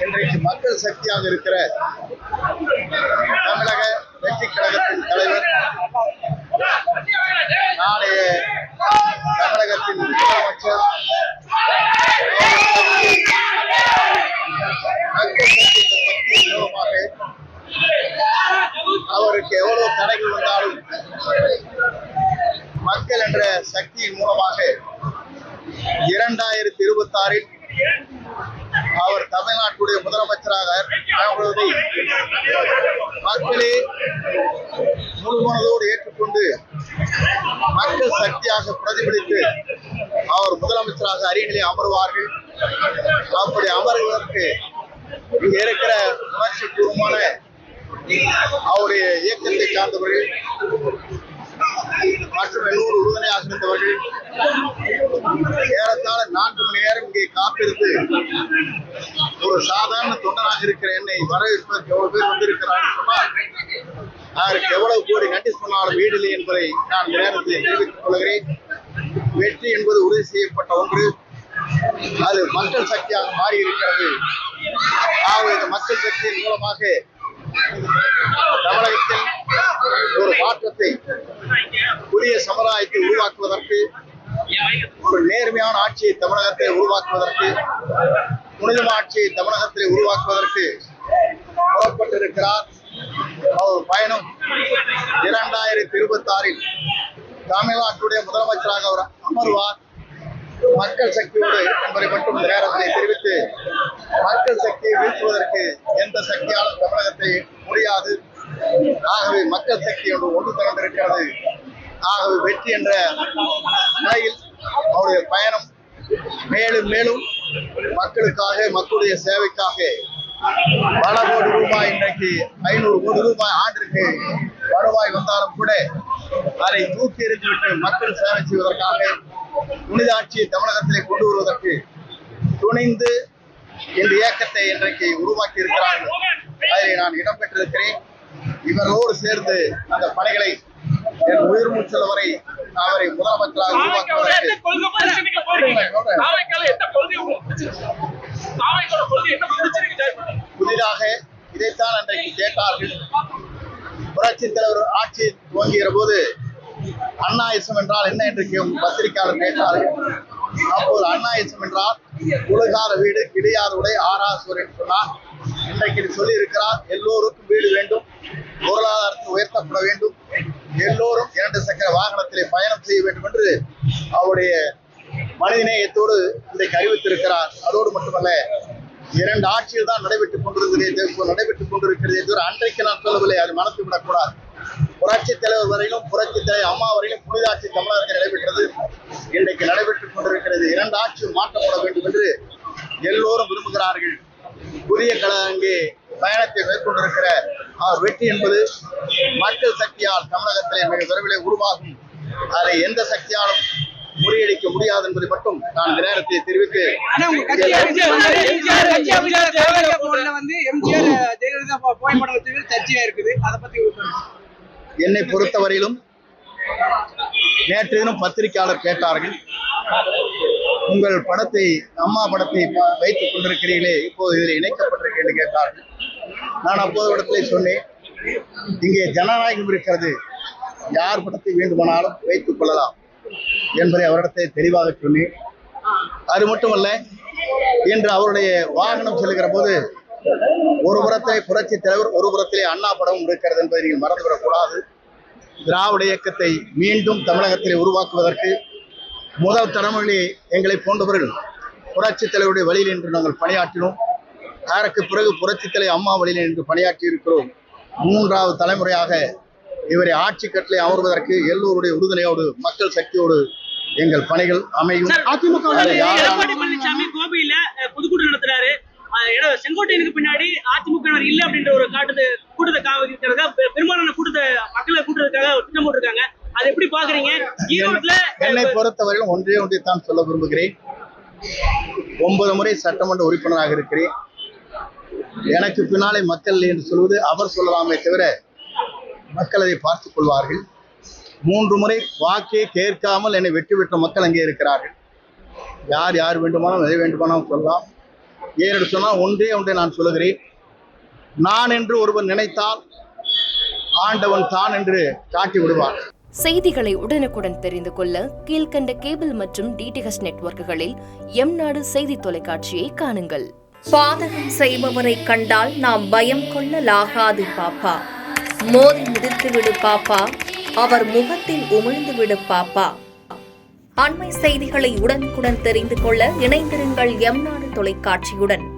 இன்றைக்கு மக்கள் சக்தியாக இருக்கிற தமிழக வெற்றி கழகத்தின் தலைவர், நாளைய தமிழகத்தின் முதலமைச்சர் மக்கள் சக்தியின் மூலமாக அவருக்கு எவ்வளவு தடைகள் வந்தாலும் மக்கள் என்ற சக்தியின் மூலமாக 2026 அவர் தமிழ்நாட்டுடைய முதலமைச்சராக ஆகுவதை மக்களே முழுமனதோடு ஏற்றுக்கொண்டு மக்கள் சக்தியாக பிரதிபலித்து அவர் முதலமைச்சராக அரியணையிலே அமர்வார்கள். அப்படி அமர்வதற்கு இங்க இருக்கிற உணர்ச்சி பூர்வமான அவருடைய இயக்கத்தை சார்ந்தவர்கள் மற்றும் எல்லோரும் உறுதுணையாக இருந்தவர்கள் ஏறத்தாழ 4 மணி நேரம் இங்கே காத்திருந்து ஒரு சாதாரண தொண்டனாக இருக்கிற என்னை வரவேற்பதற்கு எவ்வளவு பேர் வந்திருக்கிறார்கள் சொன்னால் அதற்கு எவ்வளவு கோடி நன்றி சொன்னாலும் வீடில்லை என்பதை நான் இந்த நேரத்தில் தெரிவித்துக் கொள்கிறேன். வெற்றி என்பது உறுதி செய்யப்பட்ட ஒன்று, அது மக்கள் சக்தியாக மாறி இருக்கிறது. ஆகவே இந்த மக்கள் சக்தியின் மூலமாக தமிழகத்தில் ஒரு மாற்றத்தை, புதிய சமுதாயத்தை உருவாக்குவதற்கு, ஒரு நேர்மையான ஆட்சியை தமிழகத்தை உருவாக்குவதற்கு, புனிதமான ஆட்சியை தமிழகத்தை உருவாக்குவதற்கு புறப்பட்டிருக்கிறார். அவர் பயணம் 2026 தமிழ்நாட்டுடைய முதலமைச்சராக அவர் அமர்வார். மக்கள் சக்தியோடு என்பதை மட்டும் நேரத்தை தெரிவித்து, மக்கள் சக்தியை வீழ்த்துவதற்கு எந்த சக்தியாலும் தமிழகத்தை முடியாது. ஆகவே மக்கள் சக்தி என்று ஒன்று திரண்டிருக்கிறது. ஆகவே வெற்றி என்ற நிலையில் அவருடைய பயணம் மேலும் மேலும் மக்களுக்காக, மக்களுடைய சேவைக்காக பல கோடி ரூபாய், இன்றைக்கு 500 கோடி ரூபாய் ஆண்டிற்கு வருவாய் வந்தாலும் கூட அதை தூக்கி எறிந்துவிட்டு மக்கள் சேவை செய்வதற்காக, புனித ஆட்சியை தமிழகத்திலே கொண்டு வருவதற்கு துணிந்து இந்த இயக்கத்தை இன்றைக்கு உருவாக்கி இருக்கிறார்கள். அதில் நான் இடம்பெற்றிருக்கிறேன். இவர்களோடு சேர்ந்து அந்த பணிகளை என் உயிர் மூச்சல் வரை அவரை முதலமைச்சராக உருவாக்குவதற்கு புதிதாக இதைத்தான் அன்றைக்கு கேட்டார்கள். புரட்சி தலைவர் ஆட்சி துவங்குகிற போது அண்ணாயிசம் என்றால் என்ன என்று பத்திரிகையாளர் கேட்டார்கள். அப்போது அண்ணாயிசம் என்றால் உலகாத வீடு, கிடையாத உடை, ஆராசுவர் என்று சொன்னார். இன்றைக்கு சொல்லி இருக்கிறார், எல்லோருக்கும் வீடு வேண்டும், பொருளாதாரத்தை உயர்த்தப்பட வேண்டும், எல்லோரும் 2 சக்கர வாகனத்திலே பயணம் செய்ய வேண்டும் என்று அவருடைய மனிதநேயத்தோடு இன்றைக்கு அறிவித்திருக்கிறார். அதோடு மட்டுமல்ல, 2 ஆட்சியில் தான் நடைபெற்றுக் கொண்டிருக்கிறது. அன்றைக்கு நான் சொல்லவில்லை, அது மனத்து விடக்கூடாது. புரட்சி தலைவர் வரையிலும், புரட்சி தலைவர் அம்மா வரையிலும் புனித ஆட்சி தமிழகத்தில் நடைபெற்றது. இன்றைக்கு நடைபெற்றுக் கொண்டிருக்கிறது. 2 ஆட்சியும் மாற்றப்பட வேண்டும் என்று எல்லோரும் விரும்புகிறார்கள். புதிய அங்கே பயணத்தை மேற்கொண்டிருக்கிற அவர் வெற்றி என்பது மக்கள் சக்தியால் தமிழகத்திலே மிக விரைவிலே உருவாகும். அதை எந்த சக்தியாலும் முறியடிக்க முடியாது என்பதை மட்டும் நான் இந்த நேரத்தை தெரிவித்து, என்னை பொறுத்தவரையிலும் நேற்று தினம் பத்திரிகையாளர் கேட்டார்கள், உங்கள் படத்தை, அம்மா படத்தை வைத்துக் கொண்டிருக்கிறீர்களே, இப்போது இதில் இணைக்கப்பட்டிருக்க என்று கேட்டார்கள். நான் அப்போது இடத்திலே சொன்னேன், இங்கே ஜனநாயகம் இருக்கிறது, யார் படத்தை வேண்டுமானாலும் வைத்துக் கொள்ளலாம் என்பதை அவரிடத்தை தெளிவாக சொன்னேன். அது மட்டுமல்ல, இன்று அவருடைய வாகனம் செல்கிற போது ஒரு புறத்திலே புரட்சி தலைவர், ஒரு புறத்திலே அண்ணா படமும் இருக்கிறது என்பதை நீங்கள் மறந்துவிடக்கூடாது. திராவிட இயக்கத்தை மீண்டும் தமிழகத்திலே உருவாக்குவதற்கு முதல் தலைமுறையிலே எங்களை போன்றவர்கள் புரட்சி தலைவருடைய வழியில் என்று நாங்கள் பணியாற்றினோம். அதற்கு பிறகு புரட்சி தலைவர் அம்மா வழியில் என்று பணியாற்றி இருக்கிறோம். 3வது தலைமுறையாக இவரை ஆட்சி கட்டளை அமர்வதற்கு எல்லோருடைய உறுதுணையோடு, மக்கள் சக்தியோடு எங்கள் பணிகள் அமையும். எடப்பாடி பழனிசாமி கோபியில பொதுக்கூட்டம் நடத்துறாரு. செங்கோட்டையனுக்கு பின்னாடி அதிமுக இல்ல அப்படின்ற ஒரு கூட்டத்தை பெரும்பாலான கூட்டத்தை மக்களை கூட்டுறதுக்காக திட்டம் போட்டிருக்காங்க. அதை எப்படி பாக்குறீங்க? ஈரோட்ல என்னை பொறுத்தவரையிலும் ஒன்றைத்தான் சொல்ல விரும்புகிறேன். 9 முறை சட்டமன்ற உறுப்பினராக இருக்கிறேன். எனக்கு பின்னாலே மக்கள் என்று சொல்வது அவர் சொல்லலாமே தவிர மக்கள் அதை பார்த்துக் கொள்வார்கள். 3 முறை வாக்கே கேட்காமல் என்னை வெற்றி பெற்ற மக்கள் அங்கே இருக்கிறார்கள். யார் வேண்டுமானாலும் எதை வேண்டுமானாலும் சொல்லலாம். ஏனென்று சொன்னால் ஒன்றே ஒன்றை நான் சொல்லுகிறேன். நான் என்று ஒருவன் நினைத்தால் ஆண்டவன் தான் என்று காட்டி விடுவான். செய்திகளை உடனுக்குடன் தெரிந்து கொள்ள கீழ்கண்ட கேபிள் மற்றும் டிடிஎச் நெட்வொர்க்குகளில் எம்நாடு செய்தி தொலைக்காட்சியை காணுங்கள். பாதகம் செய்பவரை கண்டால் நாம் பயம் கொள்ளலாகாது பாப்பா. மோதி மிதித்து விடு பாப்பா, அவர் முகத்தில் உமிழ்ந்து விடு பாப்பா. அண்மை செய்திகளை உடனுக்குடன் தெரிந்து கொள்ள இணைந்திருங்கள் எம்நாடு தொலைக்காட்சியுடன்.